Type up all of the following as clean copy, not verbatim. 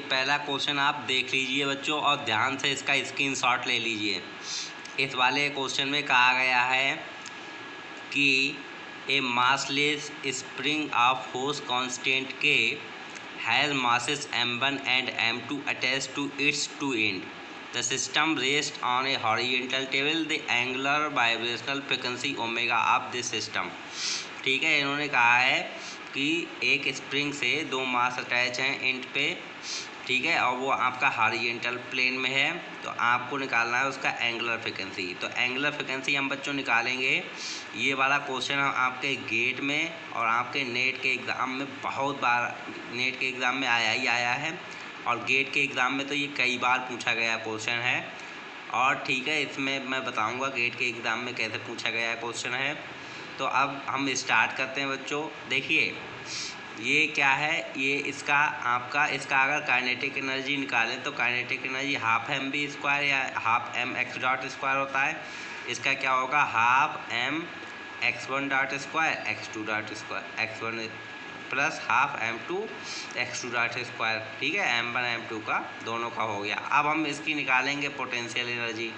पहला क्वेश्चन आप देख लीजिए बच्चों और ध्यान से इसका स्क्रीनशॉट ले लीजिए। इस वाले क्वेश्चन में कहा गया है कि a massless spring of force constant K has masses m1 and m2 attached to its two ends. The system rests on a horizontal table. The angular vibrational frequency omega of this system. ठीक है, इन्होंने कहा है कि एक spring से दो मास attach हैं एंड पे, ठीक है, और वो आपका हॉरिजॉन्टल प्लेन में है, तो आपको निकालना है उसका एंगुलर फ्रिक्वेंसी। तो एंगुलर फ्रिक्वेंसी हम बच्चों निकालेंगे। ये वाला क्वेश्चन आपके गेट में और आपके नेट के एग्ज़ाम में बहुत बार नेट के एग्ज़ाम में आया ही आया है, और गेट के एग्ज़ाम में तो ये कई बार पूछा गया क्वेश्चन है। और ठीक है, इसमें मैं बताऊंगा गेट के एग्ज़ाम में कैसे पूछा गया क्वेश्चन है। तो अब हम स्टार्ट करते हैं बच्चों। देखिए ये क्या है, ये इसका अगर काइनेटिक एनर्जी निकालें तो kinetic energy half M V square या half M X dot square होता है। इसका क्या होगा, half M X one dot square X two dot square X one plus half M two X two dot square, ठीक है, M one M to का दोनों का हो गया। अब हम इसकी निकालेंगे पोटेंशियल एनर्जी।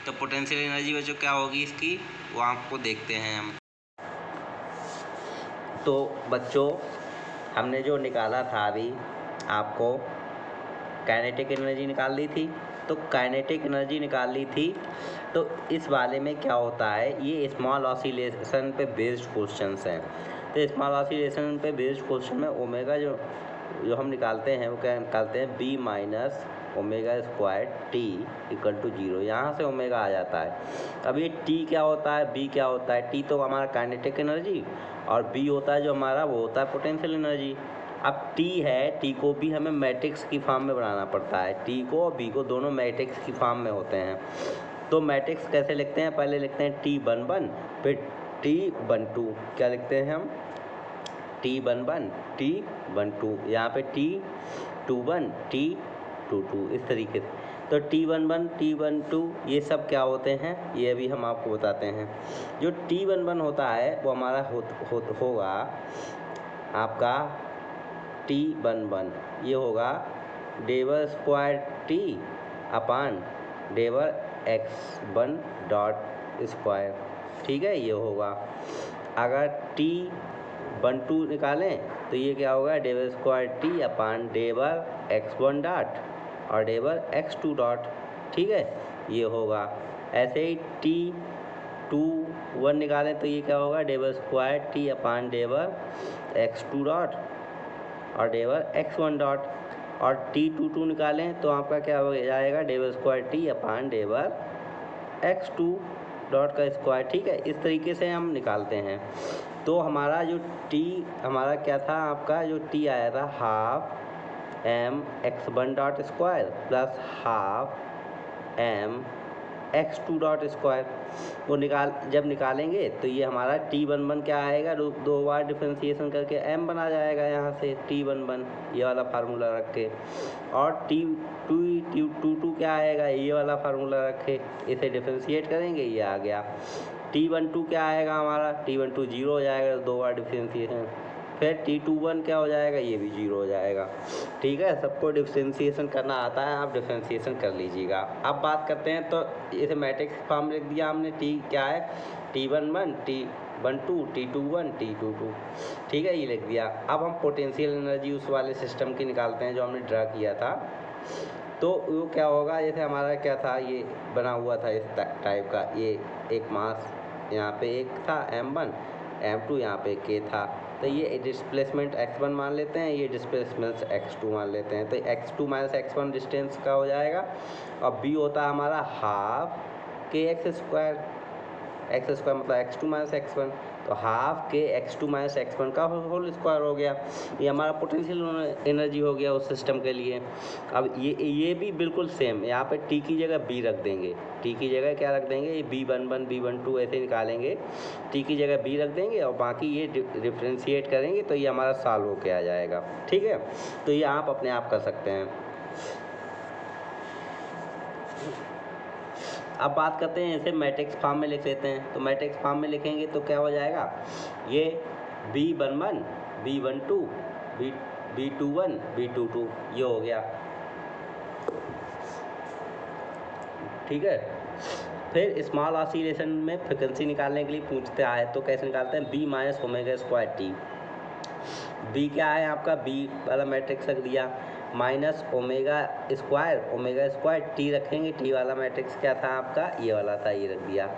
तो पोटेंशियल एनर्जी बच्चों क्या होगी इसकी, वो आपको देखते हैं हम। तो बच्चों हमने जो निकाला था अभी, आपको काइनेटिक एनर्जी निकाल ली थी। तो काइनेटिक एनर्जी निकाल ली थी, तो इस वाले में क्या होता है, ये स्मॉल ऑसिलेशन पे बेस्ड क्वेश्चंस हैं। तो स्मॉल ऑसिलेशन पे बेस्ड क्वेश्चन में ओमेगा जो हम निकालते हैं वो क्या निकालते हैं, B minus omega square T equal to 0। यहाँ से ओमेगा आ जाता है। अब ये टी क्या होता है, बी क्या होता है, टी तो हमारा काइनेटिक एनर्जी और बी होता है जो हमारा वो होता है पोटेंशियल एनर्जी। अब टी है, टी को भी हमें मैट्रिक्स की फॉर्म में बनाना पड़ता है। टी को और बी को दोनों मैट्रिक्स की फॉर्म में होते हैं। तो मैट्रिक्स कैसे लिखते हैं, पहले लिखते हैं टी वन वन, फिर टी वन टू। क्या लिखते हैं हम, T one one T one two, यहाँ पे T two one T two two, इस तरीके से। तो T one one T one two ये सब क्या होते हैं, ये भी हम आपको बताते हैं। जो टी वन वन होता है वो हमारा होगा आपका टी वन वन, ये होगा डेवर square T upon डेवर x one dot square, ठीक है, ये होगा। अगर टी वन टू निकालें तो ये क्या होगा, डेवर square T upon डेवर x one dot और डेवर एक्स टू डॉट, ठीक है, ये होगा। ऐसे ही टी टू वन निकालें तो ये क्या होगा, डेवर square T upon डेवर x two dot और डेवर एक्स वन डॉट। और टी टू टू निकालें तो आपका क्या हो जाएगा, डेवर square T upon डेवर x two dot का स्क्वायर, ठीक है। इस तरीके से हम निकालते हैं। तो हमारा जो टी हमारा क्या था, आपका जो टी आया था half M X one dot square plus half M X two dot square, वो जब निकालेंगे तो ये हमारा टी वन वन क्या आएगा, दो बार डिफ्रेंशिएशन करके एम बना जाएगा यहाँ से टी वन वन, ये वाला फार्मूला रख के। और टी टू टू क्या आएगा, ये वाला फार्मूला रखे, इसे डिफ्रेंशिएट करेंगे, ये आ गया। टी वन टू क्या आएगा हमारा, टी वन टू 0 हो जाएगा, दो बार डिफ्रेंशिएशन। फिर टी टू वन क्या हो जाएगा, ये भी 0 हो जाएगा, ठीक है। सबको डिफ्रेंशिएशन करना आता है, आप डिफ्रेंशिएशन कर लीजिएगा। अब बात करते हैं, तो इसे मैट्रिक्स फॉर्म लिख दिया हमने, टी क्या है, T one one T one two T two one T two two, ठीक है, ये लिख दिया। अब हम पोटेंशियल एनर्जी उस वाले सिस्टम की निकालते हैं जो हमने ड्रा किया था। तो वो क्या होगा, जैसे हमारा क्या था, ये बना हुआ था इस टाइप का, ये एक मास यहाँ पे एक था m1 m2 यहाँ पे k था। तो ये डिस्प्लेसमेंट x1 मान लेते हैं, ये डिस्प्लेसमेंट x2 मान लेते हैं। तो x2 माइनस x1 डिस्टेंस का हो जाएगा। और b होता है हमारा हाफ के एक्स स्क्वायर मतलब x2 माइनस x1, तो हाफ के x2 माइनस x1 का होल स्क्वायर हो गया। ये हमारा पोटेंशियल एनर्जी हो गया उस सिस्टम के लिए। अब ये भी बिल्कुल सेम, यहाँ पे t की जगह b रख देंगे, t की जगह क्या रख देंगे, ये b11 b12 ऐसे निकालेंगे, t की जगह b रख देंगे और बाकी ये डिफ्रेंशिएट करेंगे तो ये हमारा सॉल्व होके आ जाएगा, ठीक है। तो ये आप अपने आप कर सकते हैं। अब बात करते हैं, इसे मैट्रिक्स फॉर्म में लिख लेते हैं। तो मैट्रिक्स फॉर्म में लिखेंगे तो क्या हो जाएगा, ये B11 B12 B21 B22 ये हो गया। ठीक है। फिर स्मॉल ऑसिलेशन में फ्रिक्वेंसी निकालने के लिए पूछते आए तो कैसे निकालते हैं, B minus omega square T. B क्या है आपका, बी वाला मैट्रिक्स रख दिया, माइनस ओमेगा स्क्वायर टी रखेंगे, टी वाला मैट्रिक्स क्या था आपका, ये वाला था, ये रख दिया।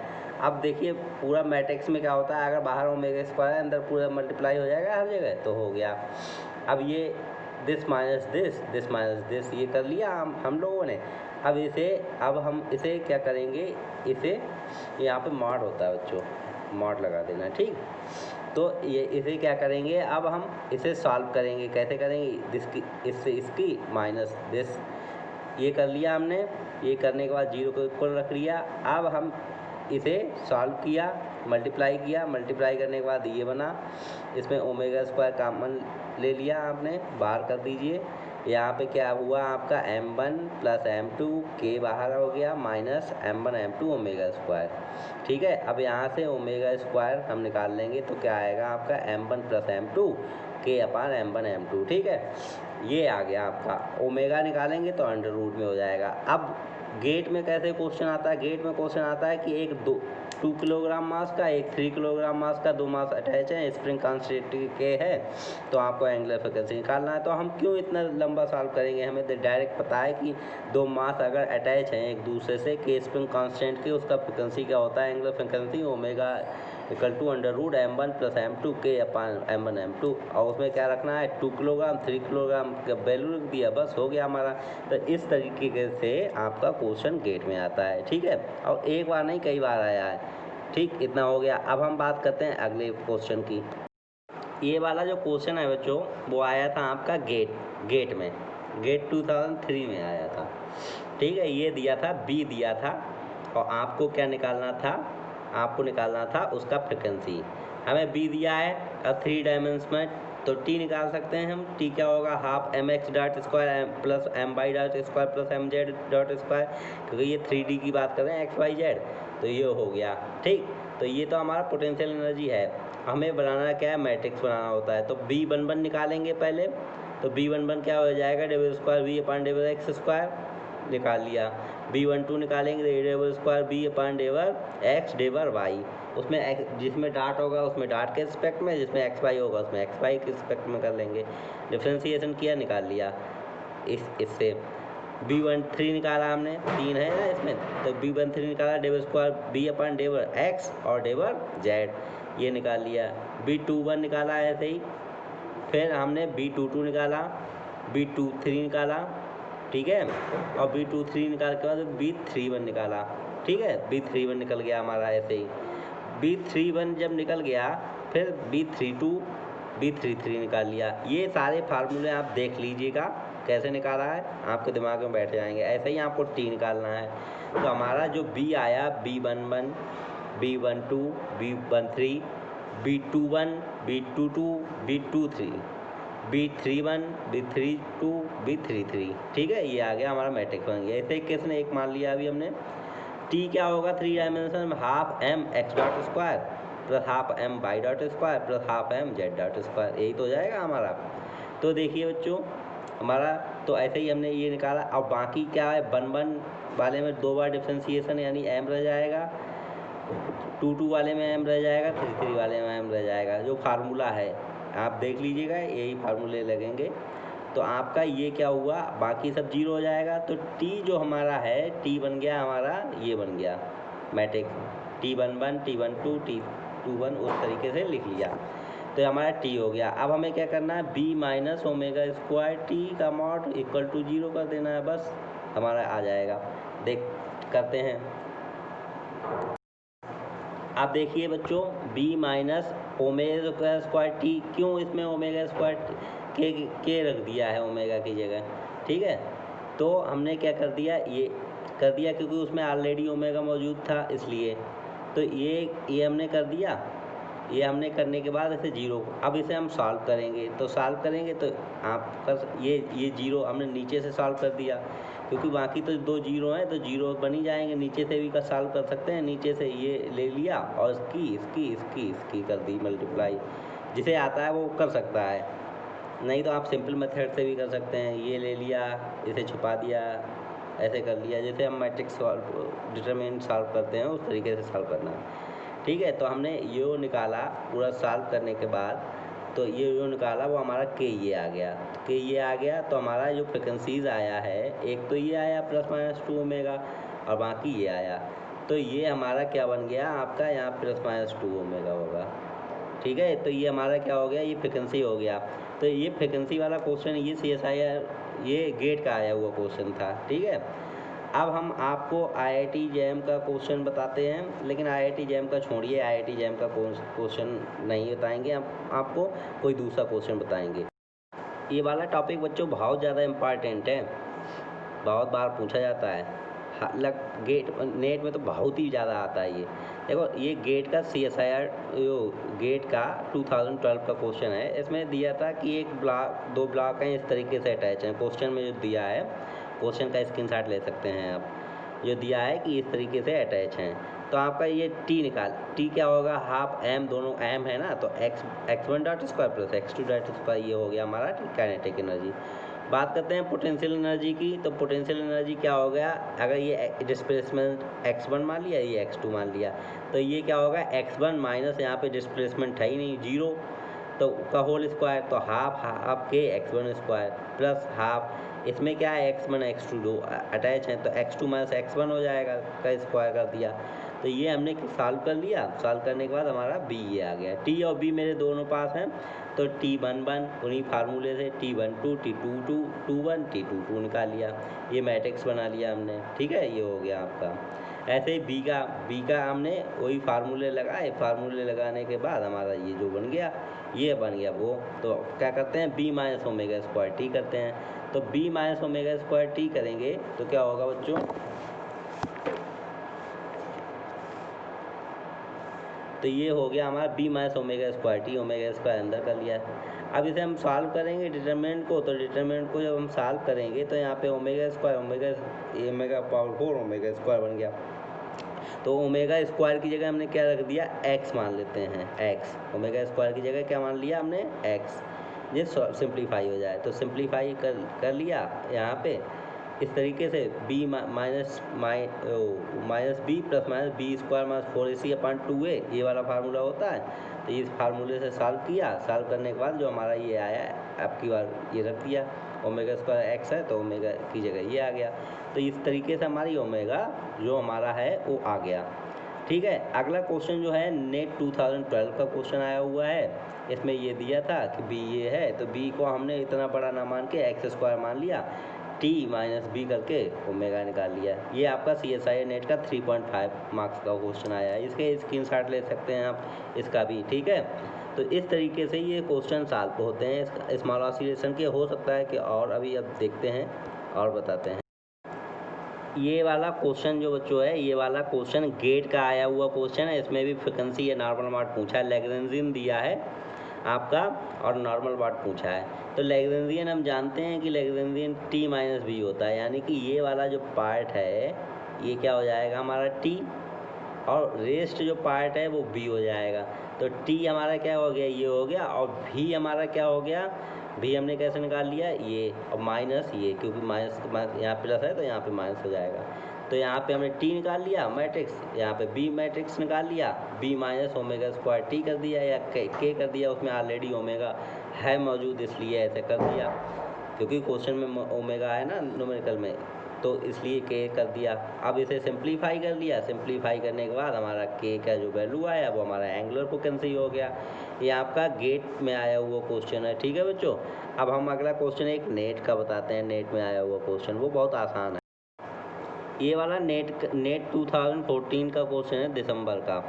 अब देखिए पूरा मैट्रिक्स में क्या होता है, अगर बाहर ओमेगा स्क्वायर है अंदर पूरा मल्टीप्लाई हो जाएगा हर जगह, तो हो गया। अब ये दिस माइनस दिस ये कर लिया हम लोगों ने। अब हम इसे क्या करेंगे, इसे यहाँ पे मॉड होता है बच्चों, मॉड लगा देना, ठीक। तो ये इसे क्या करेंगे, अब हम इसे सॉल्व करेंगे, कैसे करेंगे, इससे इसकी माइनस दिस, ये कर लिया हमने। ये करने के बाद जीरो को इक्वल रख लिया। अब हम इसे सॉल्व किया, मल्टीप्लाई किया, मल्टीप्लाई करने के बाद ये बना, इसमें ओमेगा स्क्वायर कॉमन ले लिया आपने, बाहर कर दीजिए। यहाँ पे क्या हुआ आपका m1 प्लस m2, के बाहर हो गया, minus m1 m2 omega square, ठीक है। अब यहाँ से ओमेगा स्क्वायर हम निकाल लेंगे तो क्या आएगा आपका m1 प्लस m2 के अपान m1 m2, ठीक है। ये आ गया आपका, ओमेगा निकालेंगे तो अंडर रूट में हो जाएगा। अब गेट में कैसे क्वेश्चन आता है, गेट में क्वेश्चन आता है कि एक 2 किलोग्राम मास का, एक 3 किलोग्राम मास का, 2 मास अटैच है, स्प्रिंग कांस्टेंट के है, तो आपको एंगुलर फ्रीक्वेंसी निकालना है। तो हम क्यों इतना लंबा सॉल्व करेंगे, हमें तो डायरेक्ट पता है कि 2 मास अगर अटैच हैं एक दूसरे से, के स्प्रिंग कांस्टेंट के, उसका फ्रीक्वेंसी क्या होता है, angular frequency omega equal to under root m1 plus m2 के अपान m1 m2, और उसमें क्या रखना है, 2 किलोग्राम 3 किलोग्राम का वैल्यू रख दिया, बस हो गया हमारा। तो इस तरीके से आपका क्वेश्चन गेट में आता है, ठीक है। और एक बार नहीं कई बार आया है, ठीक। इतना हो गया। अब हम बात करते हैं अगले क्वेश्चन की। ये वाला जो क्वेश्चन है बच्चों, वो आया था आपका गेट में, गेट 2003 में आया था, ठीक है। ये दिया था, बी दिया था, और आपको क्या निकालना था, आपको निकालना था उसका फ्रिक्वेंसी। हमें बी दिया है, अब 3 डायमेंशन में, तो टी निकाल सकते हैं हम। टी क्या होगा, half M X dot square plus M Y dot square plus M Z dot square, क्योंकि ये 3D की बात कर रहे हैं, एक्स वाई जेड, तो ये हो गया, ठीक। तो ये तो हमारा पोटेंशियल एनर्जी है। हमें बनाना क्या है, मैट्रिक्स बनाना होता है। तो B11 निकालेंगे पहले, तो B11 क्या हो जाएगा, डेबल स्क्वायर बी अपान डेबल एक्स स्क्वायर, निकाल लिया। B12 निकालेंगे, डेबल स्क्वायर बी अपान डेबल एक्स डेबल वाई, उसमें जिसमें डाट होगा उसमें डाट के रिस्पेक्ट में, जिसमें एक्स वाई होगा उसमें एक्स वाई के रिस्पेक्ट में कर लेंगे। डिफ्रेंसिएशन किया, निकाल लिया। इससे B13 निकाला हमने, 3 है ना इसमें, तो B13 निकाला, डेबल स्क्वायर बी अपान डेबल एक्स और डेबल जेड, ये निकाल लिया। B21 निकाला ऐसे ही। फिर हमने B22 निकाला, B23 निकाला, ठीक है, और B23 निकाल के बाद B31 निकाला, ठीक है। B31 निकल गया हमारा ऐसे ही। B31 जब निकल गया, फिर B32 B33 निकाल लिया। ये सारे फार्मूले आप देख लीजिएगा कैसे निकाला है, आपके दिमाग में बैठ जाएंगे। ऐसे ही आपको टी निकालना है। तो हमारा जो B आया, B11 B12 B13 B21 B22 B23 B31 B32 B33, ठीक है। ये आ गया हमारा मैट्रिक्स बन गया। ऐसे केस में एक मान लिया अभी हमने, टी क्या होगा 3 डायमेंशन में, half M X dot square plus half M Y dot square plus half M Z dot square, यही तो हो जाएगा हमारा। तो देखिए बच्चों हमारा, तो ऐसे ही हमने ये निकाला। अब बाकी क्या है, 1 वाले में 2 बार डिफ्रेंसिएशन यानी एम रह जाएगा, 2 वाले में एम रह जाएगा, 3 वाले में एम रह जाएगा। जो फार्मूला है आप देख लीजिएगा, यही फार्मूले लगेंगे। तो आपका ये क्या हुआ, बाकी सब जीरो हो जाएगा। तो टी जो हमारा है, टी बन गया हमारा, ये बन गया मैट्रिक्स, T11 T12 T21, उस तरीके से लिख लिया। तो हमारा टी हो गया। अब हमें क्या करना है, B minus omega square T का मॉड इक्वल टू 0 कर देना है, बस हमारा आ जाएगा। देख करते हैं। आप देखिए बच्चों, B minus omega square T, क्यों इसमें ओमेगा स्क्वायर के रख दिया है ओमेगा की जगह, ठीक है। तो हमने क्या कर दिया, ये कर दिया क्योंकि उसमें ऑलरेडी ओमेगा मौजूद था, इसलिए। तो ये हमने कर दिया। ये हमने करने के बाद इसे 0, अब इसे हम सॉल्व करेंगे। तो सॉल्व करेंगे तो आप कर ये 0 हमने नीचे से सॉल्व कर दिया, क्योंकि बाकी तो 2 0 हैं, तो 0 बन ही जाएंगे। नीचे से भी का सॉल्व कर सकते हैं, नीचे से ये ले लिया और इसकी कर दी मल्टीप्लाई। जिसे आता है वो कर सकता है, नहीं तो आप सिंपल मेथड से भी कर सकते हैं। ये ले लिया, इसे छुपा दिया, ऐसे कर लिया, जैसे हम मैट्रिक्स सॉल्व डिटरमिनेंट सॉल्व करते हैं उस तरीके से सॉल्व करना है। ठीक है, तो हमने यो निकाला पूरा सॉल्व करने के बाद, तो ये जो निकाला वो हमारा के ये आ गया, तो के ये आ गया, तो हमारा जो फ्रिक्वेंसीज आया है, एक तो ये आया ±2 ओमेगा और बाकी ये आया, तो ये हमारा क्या बन गया आपका यहाँ ±2 ओमेगा होगा। ठीक है, तो ये हमारा क्या हो गया, ये फ्रिक्वेंसी हो गया। तो ये फ्रिक्वेंसी वाला क्वेश्चन ये CSIR ये गेट का आया हुआ क्वेश्चन था। ठीक है, अब हम आपको IIT JAM का क्वेश्चन बताते हैं, लेकिन IIT JAM का छोड़िए, IIT JAM का क्वेश्चन नहीं बताएंगे, हम आपको कोई दूसरा क्वेश्चन बताएंगे। ये वाला टॉपिक बच्चों बहुत ज़्यादा इम्पॉर्टेंट है, बहुत बार पूछा जाता है, गेट नेट में तो बहुत ही ज़्यादा आता है ये। देखो ये गेट का CSIR गेट का 2012 का क्वेश्चन है। इसमें दिया था कि एक ब्लॉक, 2 ब्लॉक हैं इस तरीके से अटैच हैं। क्वेश्चन में जो दिया है, क्वेश्चन का स्क्रीनशॉट ले सकते हैं आप, जो दिया है कि इस तरीके से अटैच हैं। तो आपका ये T निकाल, T क्या होगा, हाफ M, दोनों M है ना, तो x1 dot square plus x2 dot square, ये हो गया हमारा काइनेटिक एनर्जी। बात करते हैं पोटेंशियल एनर्जी की, तो पोटेंशियल एनर्जी क्या हो गया, अगर ये डिस्प्लेसमेंट x1 मान लिया, ये x2 मान लिया, तो ये क्या होगा x1 माइनस, यहाँ पे डिस्प्लेसमेंट है ही नहीं, 0, तो का होल स्क्वायर, तो हाफ के x1 स्क्वायर प्लस हाफ, इसमें क्या है x1 x2 दो अटैच हैं, तो x2 माइनस x1 हो जाएगा, का स्क्वायर कर दिया। तो ये हमने सॉल्व कर लिया, सॉल्व करने के बाद हमारा b ये आ गया। t और b मेरे दोनों पास हैं, तो T11 उन्हीं फार्मूले से T12 T22 T21 T22 निकाल लिया, ये मैट्रिक्स बना लिया हमने। ठीक है, ये हो गया आपका। ऐसे ही b का हमने वही फार्मूले लगाए, फार्मूले लगाने के बाद हमारा ये जो बन गया, ये बन गया वो। तो क्या करते हैं, b minus omega square T करते हैं, तो b minus omega square T करेंगे तो क्या होगा बच्चों, तो ये हो गया हमारा b minus omega square T, omega square अंदर कर लिया है। अब इसे हम सॉल्व करेंगे डिटरमिनेंट को, तो डिटरमिनेंट को जब हम सॉल्व करेंगे तो यहाँ पे omega square, omega power 4 omega square बन गया। तो ओमेगा स्क्वायर की जगह हमने क्या रख दिया, x मान लेते हैं, x, ओमेगा स्क्वायर की जगह क्या मान लिया हमने, x, ये सिंप्लीफाई हो जाए, तो सिंप्लीफाई कर लिया यहाँ पे इस तरीके से, b minus b plus minus b square minus 4ac/2a, ये वाला फार्मूला होता है। तो इस फार्मूले से सॉल्व किया, सॉल्व करने के बाद जो हमारा ये आया, आपकी बार ये रख दिया, ओमेगा स्क्वायर x है तो ओमेगा की जगह ये आ गया। तो इस तरीके से हमारी ओमेगा जो हमारा है वो आ गया। ठीक है, अगला क्वेश्चन जो है नेट 2012 का क्वेश्चन आया हुआ है। इसमें ये दिया था कि b ये है, तो b को हमने इतना बड़ा ना मान के x स्क्वायर मान लिया, t माइनस बी करके ओमेगा निकाल लिया। ये आपका CSIR नेट का 3.5 मार्क्स का क्वेश्चन आया है, इसके स्क्रीनशॉट ले सकते हैं आप इसका भी। ठीक है, तो इस तरीके से ये क्वेश्चन सॉल्व होते हैं स्मॉल ऑसिलेशन के। हो सकता है कि और अभी अब देखते हैं और बताते हैं। ये वाला क्वेश्चन जो बच्चों है, ये वाला क्वेश्चन गेट का आया हुआ क्वेश्चन है। इसमें भी फ्रिक्वेंसी या नॉर्मल वाट पूछा है, लैग्रेंजियन दिया है आपका और नॉर्मल वाट पूछा है। तो लैग्रेंजियन हम जानते हैं कि लैग्रेंजियन T माइनस बी होता है, यानी कि ये वाला जो पार्ट है ये क्या हो जाएगा हमारा T, और रेस्ट जो पार्ट है वो B हो जाएगा। तो T हमारा क्या हो गया, ये हो गया, और V हमारा क्या हो गया, भी हमने कैसे निकाल लिया, ये, और माइनस ये, क्योंकि माइनस यहाँ प्लस है तो यहाँ पे माइनस हो जाएगा। तो यहाँ पे हमने T निकाल लिया मैट्रिक्स, यहाँ पे B मैट्रिक्स निकाल लिया, B minus omega square T कर दिया या K कर दिया, उसमें ऑलरेडी ओमेगा है मौजूद इसलिए ऐसे कर दिया, क्योंकि क्वेश्चन में ओमेगा है ना न्यूमेरिकल में, तो इसलिए K कर दिया। अब इसे सिंप्लीफाई कर लिया, सिंप्लीफाई करने के बाद हमारा K का जो वैल्यू आया वो हमारा एंगुलर फ्रीक्वेंसी हो गया। ये आपका गेट में आया हुआ क्वेश्चन है। ठीक है बच्चों, अब हम अगला क्वेश्चन एक नेट का बताते हैं। नेट में आया हुआ क्वेश्चन वो बहुत आसान है। ये वाला नेट 2014 का क्वेश्चन है, दिसंबर का।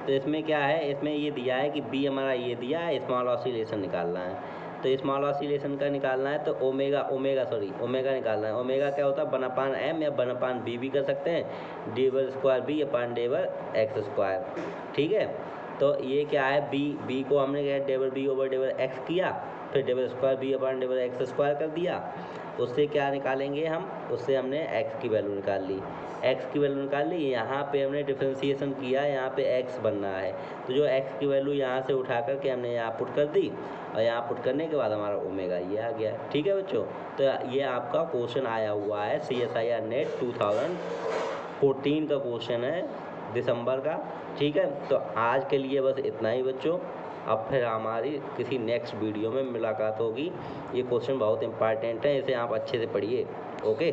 तो इसमें क्या है, इसमें ये दिया है कि B हमारा ये दिया है, स्मॉल ऑसिलेशन निकालना है। तो स्मॉल ऑसिलेशन का निकालना है तो ओमेगा निकालना है। ओमेगा क्या होता है, 1/m या 1/b भी कर सकते हैं, डेवर स्क्वायर b अपान डेवर एक्स स्क्वायर। ठीक है, तो ये क्या है, b को हमने क्या डेवर b ओवर डेवर x किया, फिर डेवर स्क्वायर b अपान डेवर एक्स स्क्वायर कर दिया, उससे क्या निकालेंगे हम, उससे हमने x की वैल्यू निकाल ली, x की वैल्यू निकाल ली। यहाँ पे हमने डिफरेंशिएशन किया, यहाँ पे x बनना है, तो जो x की वैल्यू यहाँ से उठा करके हमने यहाँ पुट कर दी, और यहाँ पुट करने के बाद हमारा ओमेगा ये आ गया। ठीक है बच्चों, तो ये आपका क्वेश्चन आया हुआ है CSIR नेट 2014 का क्वेश्चन है, दिसंबर का। ठीक है, तो आज के लिए बस इतना ही बच्चों। अब फिर हमारी किसी नेक्स्ट वीडियो में मुलाकात होगी। ये क्वेश्चन बहुत इंपॉर्टेंट है, इसे आप अच्छे से पढ़िए। ओके।